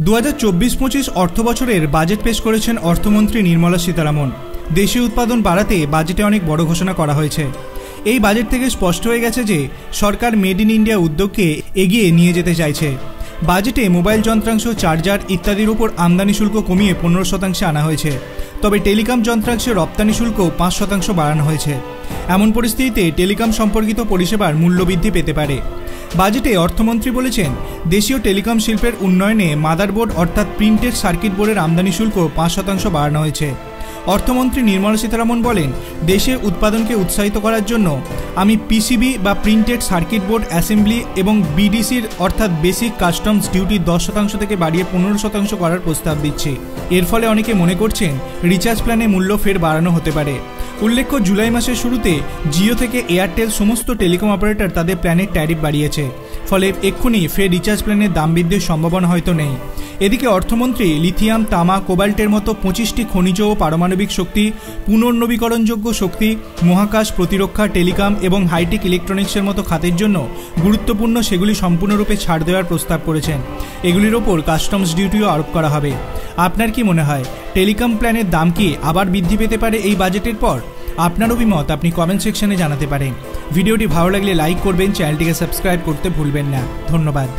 2024-25 অর্থ বছরের বাজেট পেশ করেছেন অর্থমন্ত্রী নির্মলা সীতারামন। দেশীয় উৎপাদন বাড়াতে বাজেটে অনেক বড় ঘোষণা করা হয়েছে। এই বাজেট থেকে স্পষ্ট হয়ে গেছে যে সরকার মেড ইন ইন্ডিয়া উদ্যোগকে এগিয়ে নিয়ে যেতে চাইছে। বাজেটে মোবাইল যন্ত্রাংশ, চার্জার ইত্যাদির উপর আমদানি শুল্ক কমিয়ে 15% আনা হয়েছে। তবে টেলিকম যন্ত্রাংশে রপ্তানি শুল্ক 5% বাড়ানো হয়েছে। এমন পরিস্থিতিতে টেলিকম সম্পর্কিত পরিষেবার মূল্যবৃদ্ধি পেতে পারে। বাজেটে অর্থমন্ত্রী বলেছেন, দেশীয় টেলিকম শিল্পের উন্নয়নে মাদারবোর্ড অর্থাৎ প্রিন্টেড সার্কিট বোর্ডের আমদানি শুল্ক 5% বাড়ানো হয়েছে। অর্থমন্ত্রী নির্মলা সীতারামন বলেন, দেশের উৎপাদনকে উৎসাহিত করার জন্য আমি পিসিবি বা প্রিন্টেড সার্কিট বোর্ড অ্যাসেম্বলি এবং বিডিসির অর্থাৎ বেসিক কাস্টমস ডিউটি 10% থেকে বাড়িয়ে 15% করার প্রস্তাব দিচ্ছি। এর ফলে অনেকে মনে করছেন রিচার্জ প্ল্যানে মূল্য ফের বাড়ানো হতে পারে। উল্লেখ্য, জুলাই মাসের শুরুতে জিও থেকে এয়ারটেল সমস্ত টেলিকম অপারেটর তাদের প্ল্যানের ট্যারিফ বাড়িয়েছে। ফলে এক্ষুনি ফের রিচার্জ প্ল্যানের দাম বৃদ্ধির সম্ভাবনা হয়তো নেই। এদিকে অর্থমন্ত্রী লিথিয়াম, তামা, কোবাল্টের মতো 25টি খনিজ ও পারমাণবিক শক্তি, পুনর্নবীকরণযোগ্য শক্তি, মহাকাশ, প্রতিরক্ষা, টেলিকম এবং হাইটেক ইলেকট্রনিক্সের মতো খাতের জন্য গুরুত্বপূর্ণ সেগুলি সম্পূর্ণরূপে ছাড় দেওয়ার প্রস্তাব করেছেন। এগুলির ওপর কাস্টমস ডিউটিও আরোপ করা হবে। আপনার কি মনে হয়, টেলিকম প্ল্যানের দাম কি আবার বৃদ্ধি পেতে পারে এই বাজেটের পর? আপনার অভিমত আপনি কমেন্ট সেকশনে জানাতে পারেন। ভিডিওটি ভালো লাগলে লাইক করবেন, চ্যানেলটিকে সাবস্ক্রাইব করতে ভুলবেন না। ধন্যবাদ।